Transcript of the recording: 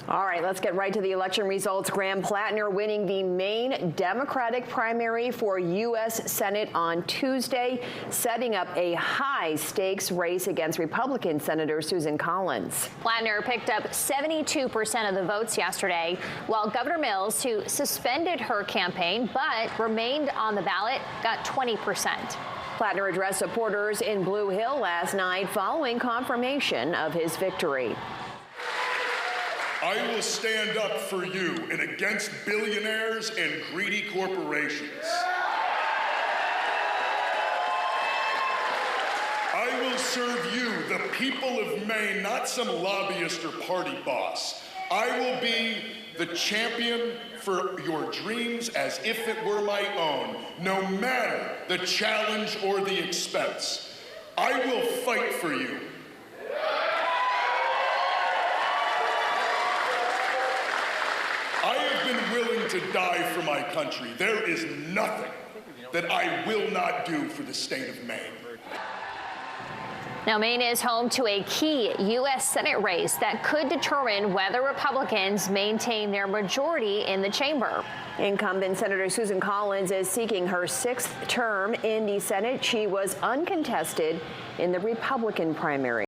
All right, let's get right to the election results. Graham Platner winning the Maine Democratic primary for U.S. Senate on Tuesday, setting up a high-stakes race against Republican Senator Susan Collins. Platner picked up 72% of the votes yesterday, while Governor Mills, who suspended her campaign but remained on the ballot, got 20%. Platner addressed supporters in Blue Hill last night following confirmation of his victory. I will stand up for you and against billionaires and greedy corporations. I will serve you, the people of Maine, not some lobbyist or party boss. I will be the champion for your dreams as if it were my own, no matter the challenge or the expense. I will fight for you. I have been willing to die for my country. There is nothing that I will not do for the state of Maine. Now, Maine is home to a key U.S. Senate race that could determine whether Republicans maintain their majority in the chamber. Incumbent Senator Susan Collins is seeking her 6th term in the Senate. She was uncontested in the Republican primary.